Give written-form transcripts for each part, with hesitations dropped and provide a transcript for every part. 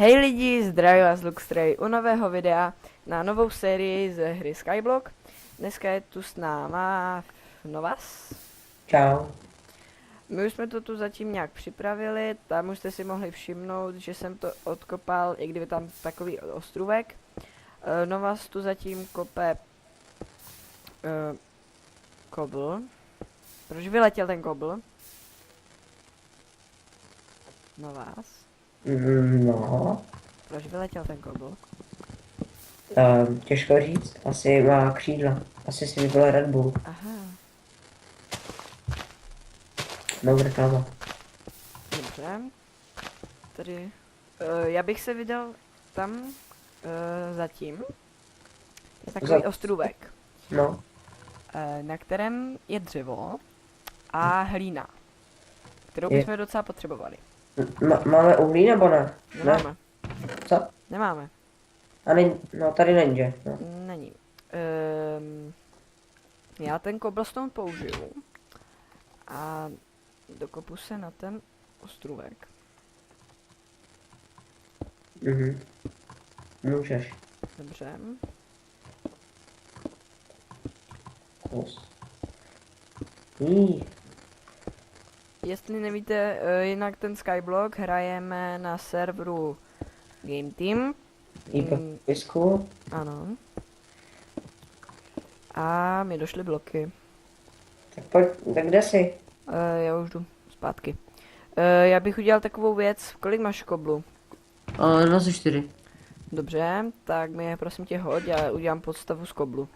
Hej lidi, zdraví vás Luxray u nového videa na novou sérii ze hry Skyblock. Dneska je tu s náma Novas. Čau. My už jsme to tu zatím nějak připravili, tam už jste si mohli všimnout, že jsem to odkopal, i kdyby tam takový ostrůvek. Novas tu zatím kope kobl. Proč vyletěl ten kobl? Novas. No, Proč vyletěl ten kobl? těžko říct. Asi má křídla. Asi si vybil Red Bull. Aha, Dobrý kámo. dobře. Tady, já bych se vydal tam zatím. Je takový ostrůvek, No, na kterém je dřevo a hlína, kterou Je. bychom docela potřebovali. máme uhlí nebo ne? Nemáme, Ne? Co? nemáme, A no tady není, že? No. není. Já ten cobblestone použiju a dokopu se na ten ostrůvek. Můžeš. Dobře. Kus. Jestli nevíte, jinak ten Skyblock hrajeme na serveru Game Team. I popisku. Ano. A mi došly bloky. Tak pojď, tak kde jsi? Já už jdu zpátky. Já bych udělal takovou věc. Kolik máš koblu? No ze 4. Dobře, tak mi je prosím tě hoď, já udělám podstavu z koblu.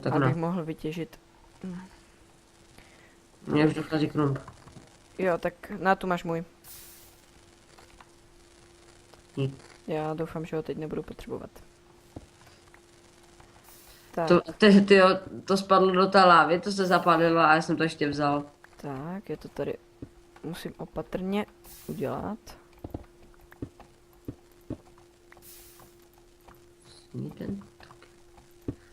Tak Abych ne. mohl vytěžit. Mně už dochází krump. Jo, tak na tu máš můj. Dík. Já doufám, že ho teď nebudu potřebovat. Tak, To spadlo do té lávy, to se zapálilo a já jsem to ještě vzal. tak, je to tady. Musím opatrně udělat.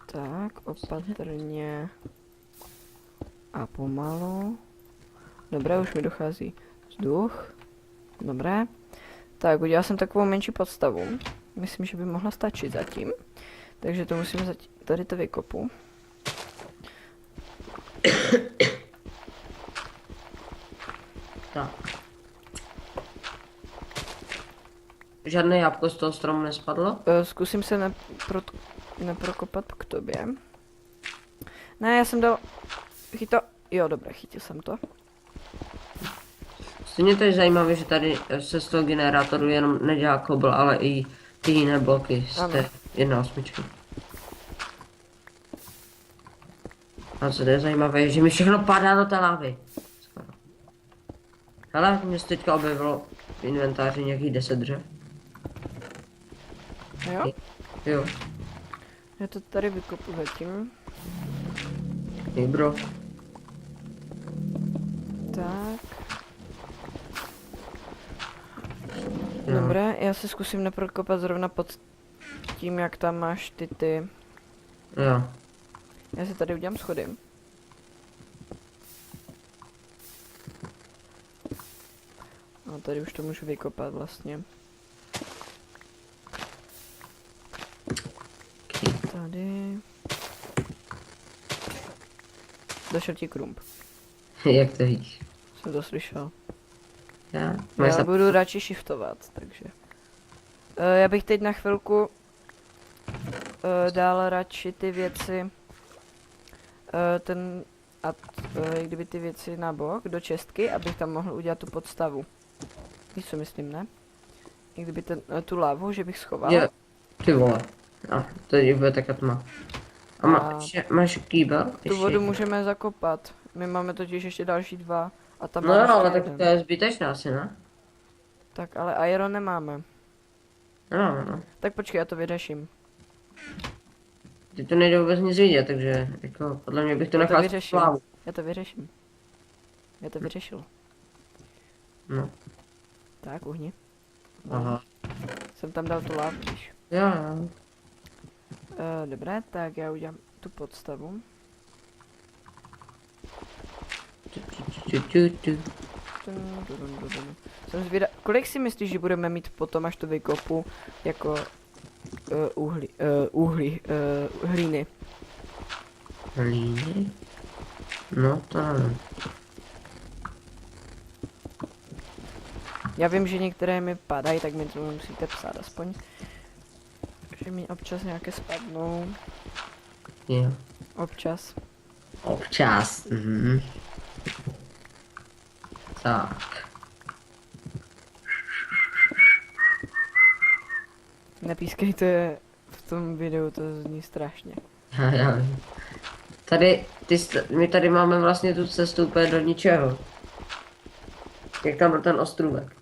Tak, opatrně a pomalu. Dobré, už mi dochází vzduch. Dobré. Tak, udělal jsem takovou menší podstavu. Myslím, že by mohla stačit zatím. Takže to musím zatím, tady to vykopu. Tak. Žádné jabko z toho stromu nespadlo? Zkusím se neprokopat k tobě. Ne, já jsem dal... Jo, dobré, chytil jsem to. Stejně to je zajímavé, že tady se z toho generátoru jenom nedělá kobl, ale i ty jiné bloky z Ano. té 1.8. A co to je zajímavé, že mi všechno padá do té lávy. Skoro. Hele, mě se teďka objevilo v inventáři nějakých 10 dřev. Jo? Jo, Já to tady vykopu zatím. bro. Tak. Jo. Dobré, já se zkusím neprokopat zrovna pod tím, jak tam máš ty. Jo. Já si tady udělám schody. A tady už to můžu vykopat vlastně. Tady. Došel ti krump. Jak to víš? Jsem to slyšel. Já? Já budu radši shiftovat, takže. Já bych teď na chvilku dal radši ty věci. Kdyby ty věci na bok do čestky, abych tam mohl udělat tu podstavu. Víš co myslím, ne? I kdyby tu lávu, že bych schoval. Jo. Ty vole. A tady bude taká tma. A máš kýbel? Tu vodu můžeme zakopat. My máme totiž ještě další 2. A tam No máme jo, ale ještě tak jeden. to je zbytečné asi, ne? Tak ale iron nemáme. No. Tak počkej, já to vyřeším. Ty to nejde vůbec nic vidět, takže jako podle mě bych to nechal slávu. Já to vyřeším. Já to vyřešil. No. Tak, uhni. Aha. Jsem tam dal tu lávu, víš. Jo. Dobré, tak já udělám tu podstavu. Jsem zvědav, kolik si myslíš, že budeme mít potom, až to vykopu, jako hlíny? Hlíny? No to nevím. Já vím, že některé mi padají, tak mi to musíte psát aspoň. Že mi občas nějaké spadnou. Jo. Občas. Občas. Mhm. Tak. Nepískejte v tom videu, to zní strašně. Já vím. Tady, my tady máme vlastně tu cestu úplně do ničeho. Jak tam byl ten ostrůvek.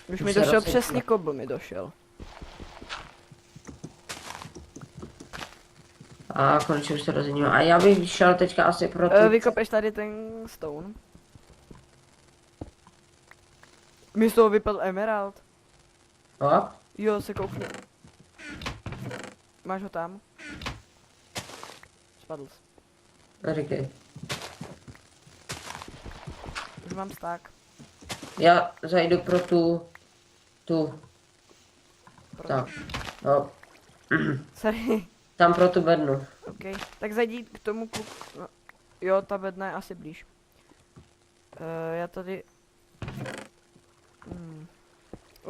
Už Už mi se došel rozsvítilo. přesně kobl mi došel. A konečně už se rozhodíme. A já bych šel teďka asi pro tu... Vykopeš tady ten stone. Mi z toho vypadl emerald. O, Jo, se koukni. Máš ho tam? Spadl jsi. říkej. Už mám sták. Já zajdu pro tu, Proto. tak, no, Sorry. tam pro tu bednu. OK. Tak zajdi k tomu kluk. No. Jo, ta bedna je asi blíž. Já tady...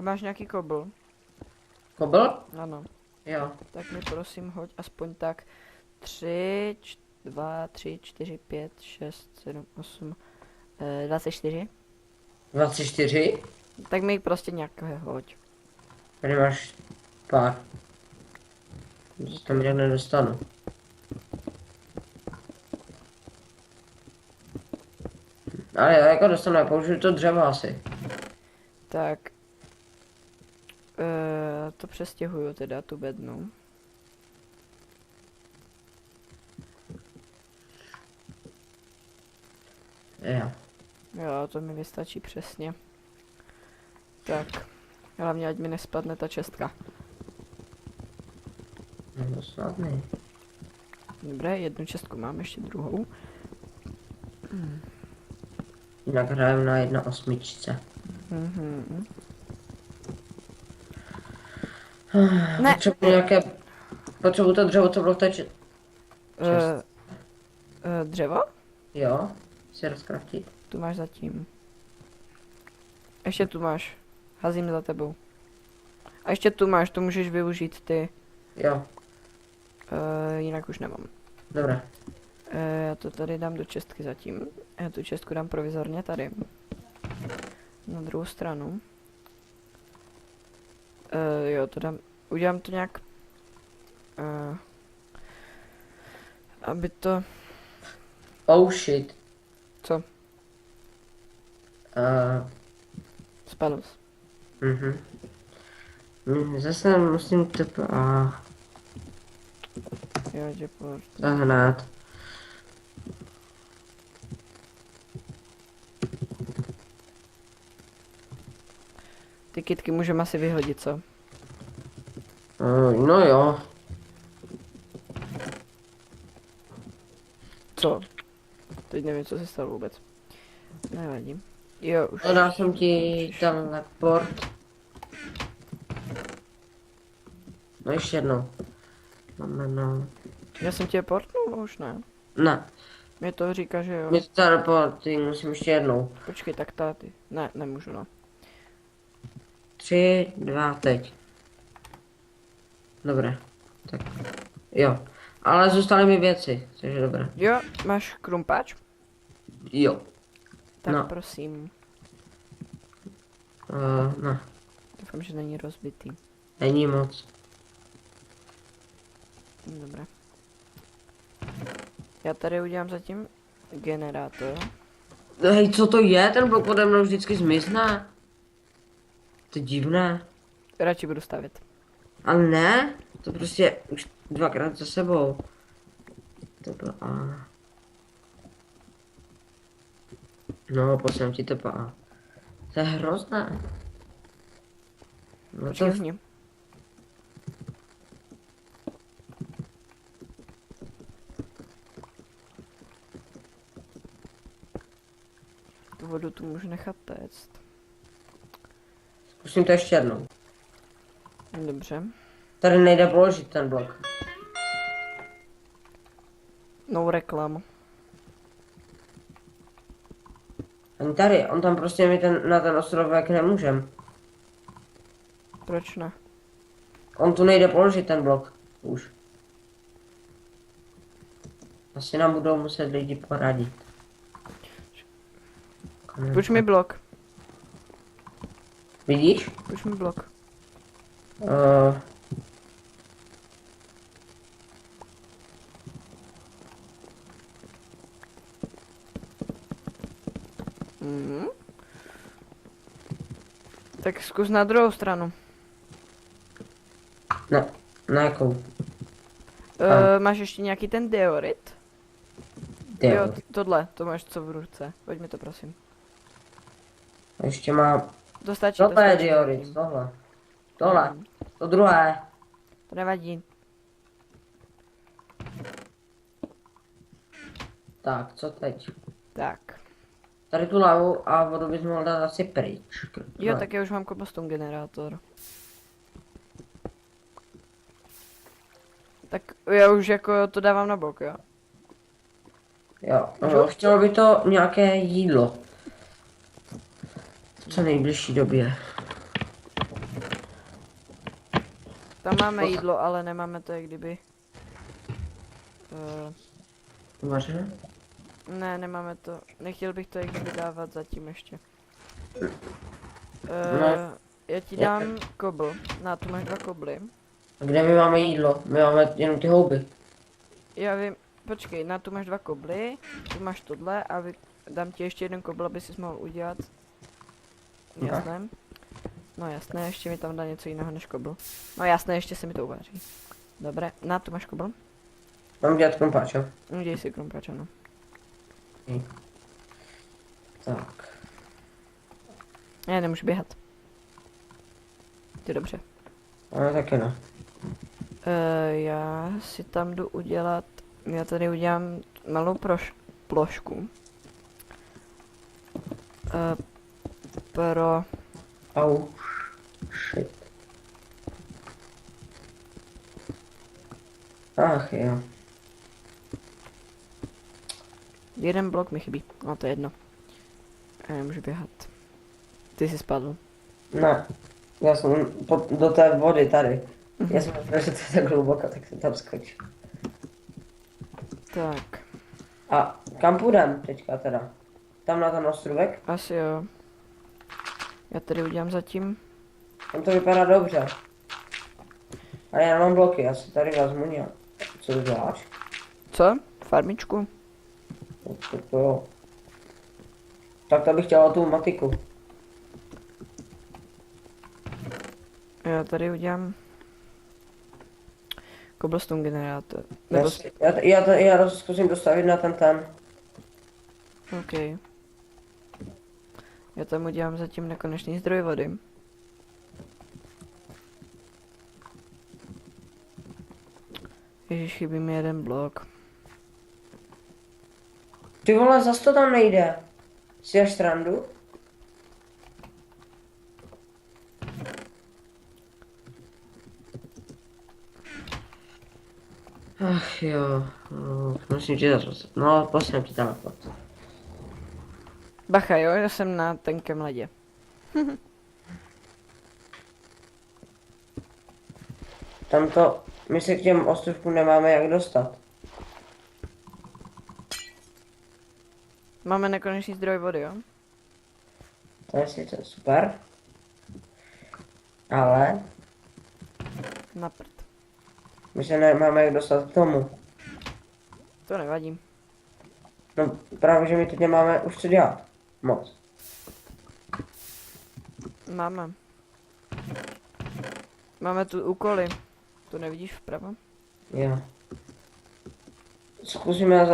Máš nějaký kobl? Kobl? Ano. Jo. Tak mi prosím hoď aspoň tak 3, 2, 3, 4, 5, 6, 7, 8, 24. 24? Tak mi prostě nějaké hoď. Tady máš pár. Tam nějak nedostanu. Ale já jako dostanu, já použiju to dřevo asi. Tak. To přestěhuju teda tu bednu. Jo. Jo, to mi vystačí přesně. Tak. Hlavně ať mi nespadne ta čestka. No snadný. Dobré, jednu čestku mám, ještě druhou. Jinak hrajeme na 1/8. Mhm. Ne. Potřebuji to dřevo, co bylo v té Dřevo? Jo, si rozkraftit. Tu máš zatím. Ještě tu máš. Hazím za tebou. A ještě tu máš, to můžeš využít ty. Jo, Jinak už nemám. dobré. Já to tady dám do čestky zatím. Já tu čestku dám provizorně tady. Na druhou stranu. Jo, to dám. Udělám to nějak. Aby to. Oh shit. Co? Spadl jsi. Zase musím Jo, že pojď. zahnat. Ty kytky můžeme asi vyhodit, co? No jo. Co? Teď nevím, co se stalo vůbec. Nevadí. Jo, už. Dal jsem ti tenhle port. No ještě jednou. No. Já jsem tě portnul, už ne. Ne, Mě to říká, že jo. mě to teleporting, musím ještě jednou. Počkej, tak táty. Ne, nemůžu, no. 3, 2, teď. Dobré. Tak. Jo. Ale zůstaly mi věci, takže dobré. Jo, máš krumpáč? Jo. Tak No. prosím. Ne, Doufám, že není rozbitý. není moc. Dobré. Já tady udělám zatím generátor. Hej, co to je? Ten blok pode mnou vždycky zmizne. To je divné. Radši budu stavět. Ale ne, to prostě už dvakrát za sebou. To bylo A. No, poslám ti to po A. To je hrozné. No to... Počkej. vodu tu můžu nechat téct. Zkusím to ještě jednou. Dobře. Tady nejde položit ten blok. No reklam. Ani tady, on tam prostě mi na ten ostrovek nemůžem. Proč ne? On tu nejde položit ten blok. Už. Asi nám budou muset lidi poradit. Půjč mi blok. Vidíš? Půjč mi blok. Uh, Mhm. Tak zkus na druhou stranu. na jakou? Máš ještě nějaký ten diorit? Jo. Jo, tohle, to máš co v ruce. Pojď mi to prosím. Ještě mám... To stačí, Tohle je stačí diorit, zatím. tohle. Tohle. Mhm. To druhé. To nevadí. Tak, co teď? Tak. Tady tu lavu a vodu bys mohl dát asi pryč. Jo, No. tak já už mám cobblestone generátor. Tak já už jako to dávám na bok, jo? Jo, Můžu? no, chtělo by to nějaké jídlo. V co nejbližší době. Tam máme jídlo, ale nemáme to jak kdyby. Uvařené? Ne, nemáme to. Nechtěl bych to jak kdyby dávat zatím ještě. No. Já ti dám kobl. Na tu máš 2 kobly. A kde my máme jídlo? My máme jenom ty houby. Já vím, počkej, na tu máš 2 kobly, tu máš tohle a dám ti ještě jeden kobl, aby si mohl udělat. Aha. Jasné. No jasné, ještě mi tam dá něco jiného než kobl. No jasné, ještě se mi to uvaří. Dobré, na tu máš kobl. Mám dělat krumpáčo. Udělej si krumpáč, ano. Tak. Já nemůžu běhat. Ty dobře. Ale taky ne. Já si tam jdu udělat, já tady udělám malou plošku. Pro, Au. Shit. Ach jo. jeden blok mi chybí, no to je jedno. Já nemůžu běhat. Ty jsi spadl. Ne. Já jsem do té vody tady. Já jsem myslel, že to je tak hluboko, tak jsem tam skočil. Tak, A kam půjdem teďka teda? Tam na ten ostrovek? asi jo. Já tady udělám zatím. Tam to vypadá dobře. A já mám bloky, já si tady vezmu nějak. Co to děláš? Co? Farmičku? To jo. Tak to bych chtěla tu matiku. Já tady udělám cobblestone generátor. Já, Nebo já to zkusím dostavit na ten. OK. Já tam udělám zatím nekonečný zdroj vody. Ježiš, chybí mi jeden blok. Ty vole, zas to tam nejde. Jsi až strandu? Ach jo, no, musím ti zase. No, poslím ti telefon. Bacha, jo, já jsem na tenkém ledě. Tamto, my se k těm ostrovkům nemáme jak dostat. Máme nekonečný zdroj vody, jo? To je sice super. Ale Na prd. my se nemáme jak dostat k tomu. To nevadí. No právě, že my teď nemáme už co dělat. Moc. Máme. Máme tu úkoly. Tu nevidíš vpravo? Jo. Zkusíme,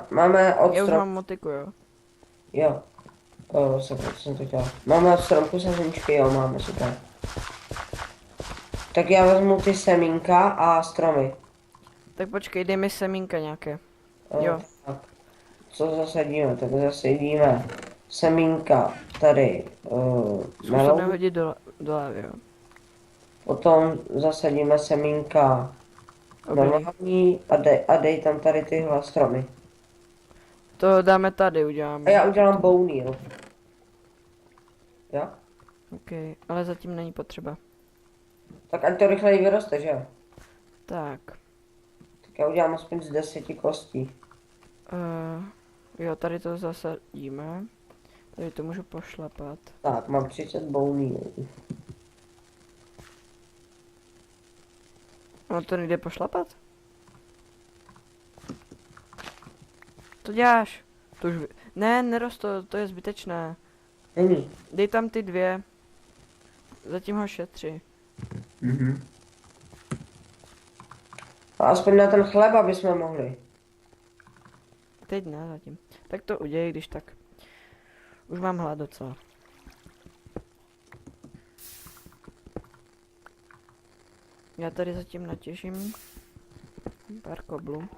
máme Já už odstrop. mám motiku, jo? Jo. Super, co jsem to dělal. Máme od stromku sezeničky, jo, máme, super. Tak já vezmu ty semínka a stromy. Tak počkej, dej mi semínka nějaké. Eh, Jo. Tak. Co zasadíme? Tak zasadíme semínka tady Zkus to melon, nehodit do lávy, jo. potom zasadíme semínka Obilí. meloní a dej tam tady tyhle stromy. To dáme tady, A já uděláme. udělám bouneel. Jo? OK, ale zatím není potřeba. Tak ať to rychleji vyroste, že jo? Tak. Tak já udělám aspoň z 10 kostí. Jo, tady to zasadíme. Tady to můžu pošlapat. Tak, mám 30 bouneel. No to nejde pošlapat? To děláš. To už... Ne, nerost to je zbytečné. Není. Dej tam ty dvě. Zatím ho šetři. Mhm. A aspoň na ten chleba bychom mohli. Teď ne, zatím. Tak to udělej, když tak. Už mám hlad docela. Já tady zatím natěžím pár koblů.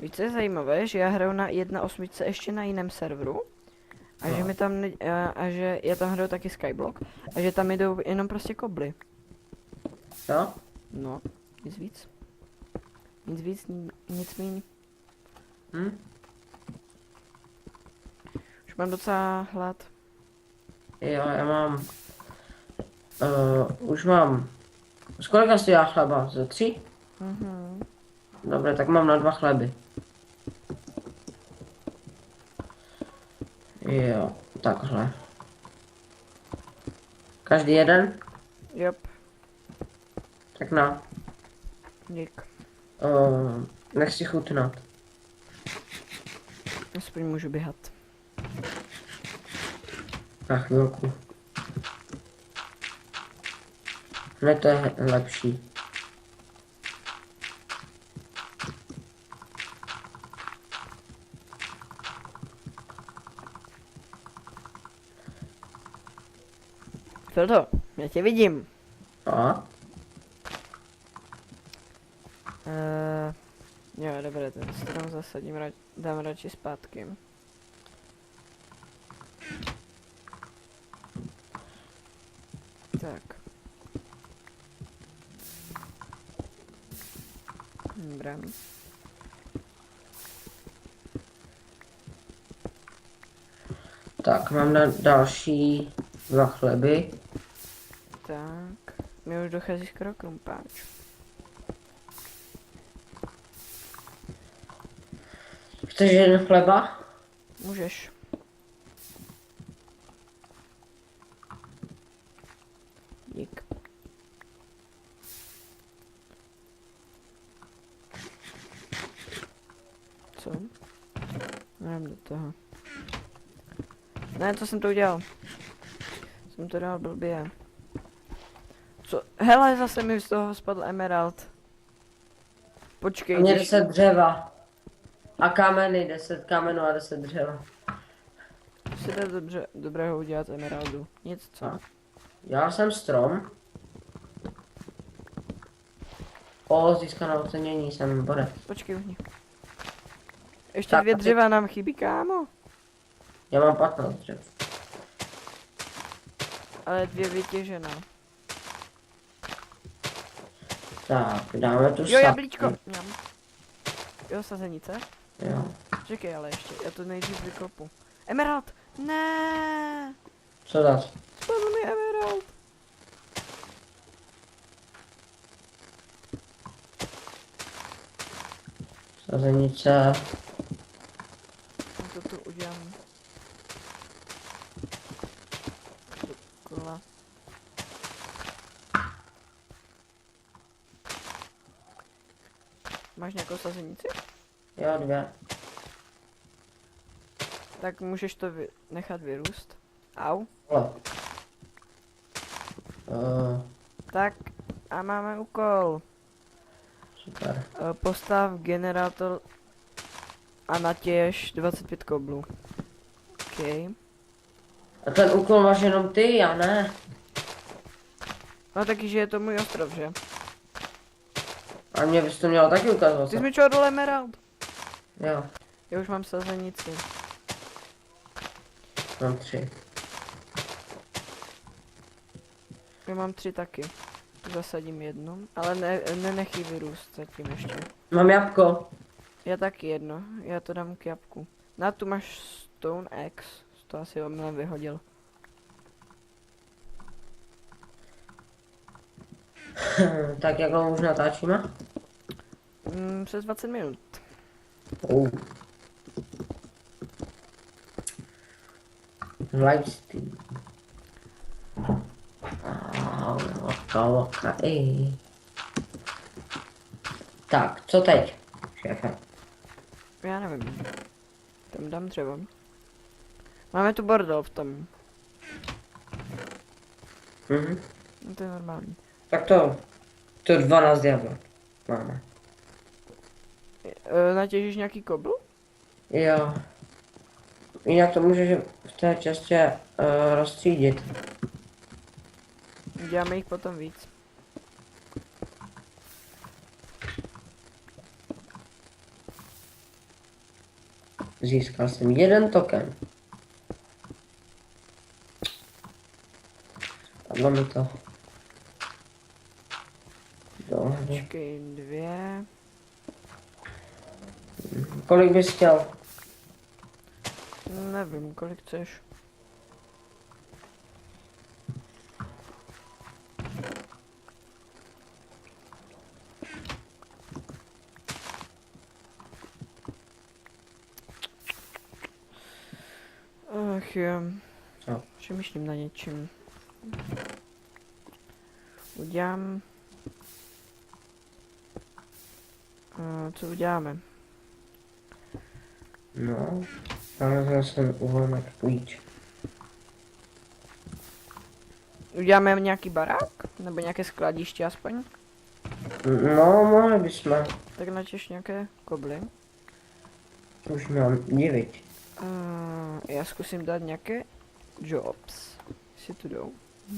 Víš, co je zajímavé, že já hraju na 1.8 ještě na jiném serveru a že No. mi tam a že já tam hraju taky Skyblock a že tam jdou jenom prostě kobly. Jo? No, nic víc. Nic víc, nic míň. Hm? Už mám docela hlad. Jo, já mám... už mám... Z kolika si já chleba? Ze 3? Mhm. Dobře, tak mám na 2 chleby. Jo, takhle. Každý jeden? Jop, Tak na. dík. Nech si chutnat. Aspoň můžu běhat. Na chvilku. Hned to je lepší. Fildo, já tě vidím. A? Jo, dobré, ten strom zasadím, dám radši zpátky. Tak. Dobré. Tak, mám další 2 chleby. Tak. Mi už dochází skoro krumpáč. Chceš jeden chleba? Můžeš. Dík. Co? Nevím do toho. Ne, co jsem to udělal? Jsem to dal blbě. Co? Hele, zase mi z toho spadl emerald. Počkej, Mně když... 10 dřeva. A kameny, 10 kamenů a 10 dřeva. si jde dobře, dobrého udělat emeraldu. Nic, co? Já jsem strom. O, získané ocenění jsem borec. Počkej, uhni. Ještě Tak, 2 a ty- dřeva nám chybí, kámo. Já mám 15 dřev. Ale 2 vytěžená. Tak, dáme tu Jo, sadku. jablíčko. Mňam. Jo, sazenice. Jo. Čekej, ale ještě, já to nejdřív vykopu. Emerald! Ne, Co zas? spadl mi emerald. Sazenice. Já to tu udělám. Dokola. Máš nějakou sazenici? Jo, 2. Tak můžeš to nechat vyrůst. Au. Vole. Tak a máme úkol. Super. Postav generátor a natěž 25 koblů. OK. A ten úkol máš jenom ty, já ne. No taky, že je to můj ostrov, že? A mě bys to mělo taky ukázat. Ty jsi mi čo dole emerald? Jo, Já už mám sazenici. mám 3. Já mám 3 taky. Zasadím jednu, ale nenech jí vyrůst zatím ještě. Mám jabko. Já taky jedno, já to dám k jabku. Na tu máš stone axe, to asi omylem vyhodil. Tak jak dlouho už natáčíme? Přes 20 minut. Livestream. Waka, ej. Tak, co teď, šéfe? Já nevím. Tam dám dřevo. Máme tu bordel v tom. No to je normální. Tak to 12 diablů máme. Natěžíš nějaký kobl? Jo. Jinak to můžeš v té častě rozstřídit. Děláme jich potom víc. Získal jsem 1 token. Padlo mi to. Dohody. Počkej, 2. Kolik bys chtěl? Nevím, kolik chceš. Ach jo. Co? Přemýšlím na něčem. Udělám... co uděláme? No, nalezl jsem uvolnek klíč. Uděláme nějaký barák? Nebo nějaké skladiště aspoň? No, mohli bychom. Tak natěž nějaké kobly. Už mám 9. Já zkusím dát nějaké jobs. Jestli tu jdou.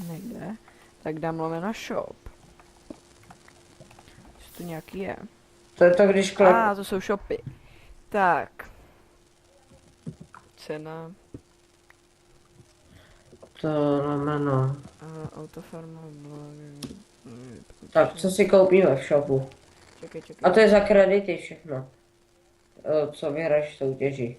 Nejde. Tak dám lomeno shop. Jestli tu nějaký je. To je to, když klep... To jsou shopy. Tak. Cena. To lomeno. Autofarma. Tak, co si koupíme v shopu? Čekej. A to je za kredity všechno. Co vyhraješ v soutěži.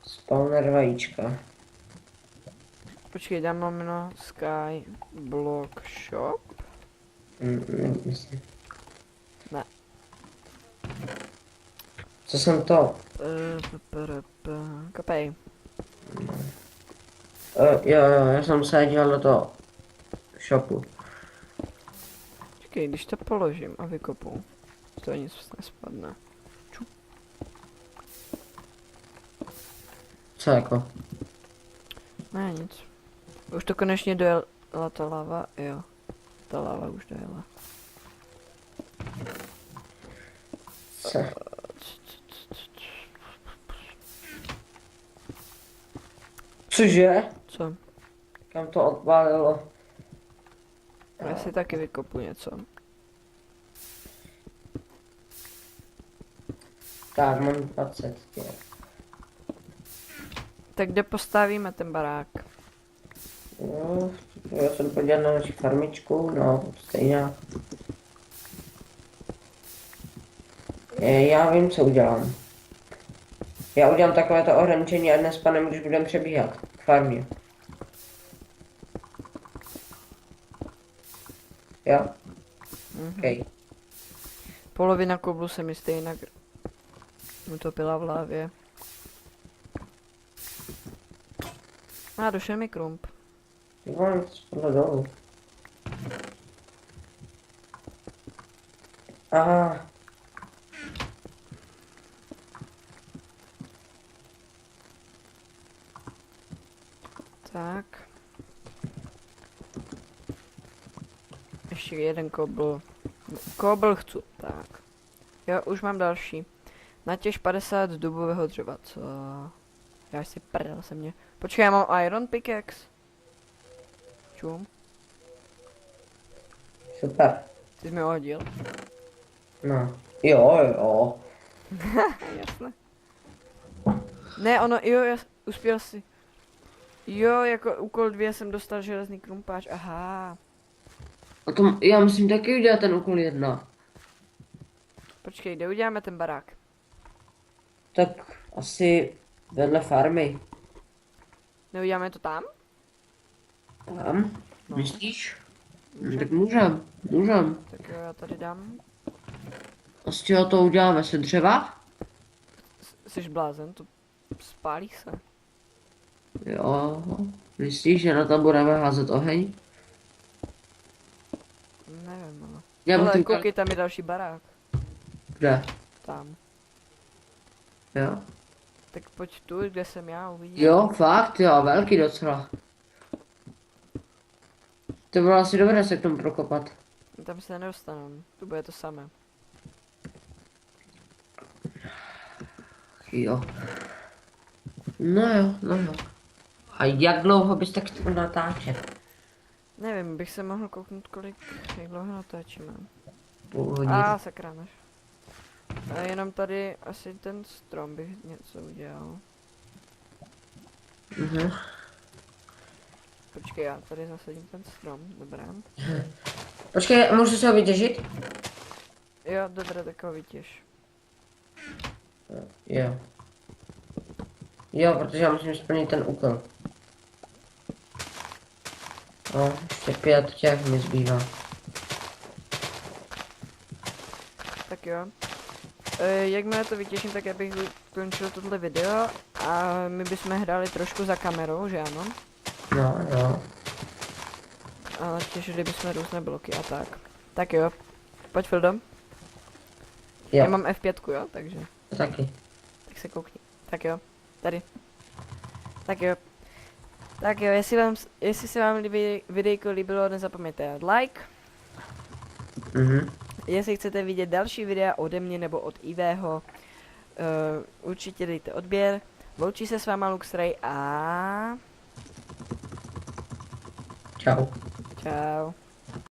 Spawner vajíčka. Počkej, dám lomeno Sky Block Shop. Myslím. Ne. Co jsem to? Kapej. Jo, já jsem se díval do toho shopu. Počkej, když to položím a vykopu, to nic nespadne. Co jako? Ne, nic. Už to konečně dojela ta lava, jo. Ta lava už dojela. Co? Cože? Co? Kam to odpálilo? Já si taky vykopu něco. Tak, mám 20. Tak kde postavíme ten barák? No, já jsem podíval na naši farmičku, no, stejně. Já vím, co udělám. Já udělám takovéto ohraničení a dnes s panem, když budeme přebíhat k farmě. Jo? OK. Polovina koblu se mi stejně utopila v lávě. Došel mi krump. Ty vole, to spadlo dolů. Aha. Tak. Ještě jeden kobl. Kobl chci. Tak. Jo, už mám další. Natěž 50 z dubového dřeva, co? Já si prdel se mě. Počkej, já mám iron pickaxe. Čum, Super. ty jsi mi ho hodil. No. Jo. Jasné. Ne, ono, jo, uspěl si. Jo, jako úkol 2 jsem dostal železný krumpáč, aha. A to já musím taky udělat ten úkol 1. Počkej, kde uděláme ten barák? Tak asi vedle farmy. Neuděláme to tam? Tam? No. Myslíš? Tak můžem. Tak jo, já tady dám. A z čeho to uděláme? Se dřeva? Jsi blázen, to spálí se. Jo. Myslíš, že na to budeme házet oheň? Nevím, ale. Já bych Ale to koukej, tam je další barák. Kde? Tam. Jo. Tak pojď tu, kde jsem já, uvidíš. Jo, fakt, jo, velký docela. To bylo asi dobré se k tomu prokopat. Tam se nedostanu, tu bude to samé. Jo. No jo. A jak dlouho bys tak chtěl natáčet? Nevím, bych se mohl kouknout, jak dlouho natáčíme. Půl hodiny. Sakra, než. A jenom tady asi ten strom bych něco udělal. Mhm. Počkej, já tady zasadím ten strom, dobré. Počkej, můžu se ho vytěžit? Jo, dobré, tak ho vytěž. Jo. Jo, protože já musím splnit ten úkol. No, ještě 5 těch mi zbývá. Tak jo. Jakmile to vytěším, tak já bych ukončil tohle video a my bychom hráli trošku za kamerou, že ano? No, jo. A těžili bychom různé bloky a tak. Tak jo. Pojď, Fildo. Jo, Já mám F5, jo, takže. taky. Tak se koukni. Tak jo. Tady. Tak jo. Tak jo, jestli se vám videjko líbilo, nezapomeňte dát like. Mhm. Jestli chcete vidět další videa ode mě nebo od Ivého, určitě dejte odběr. Loučí se s váma Luxray a... Čau. Čau.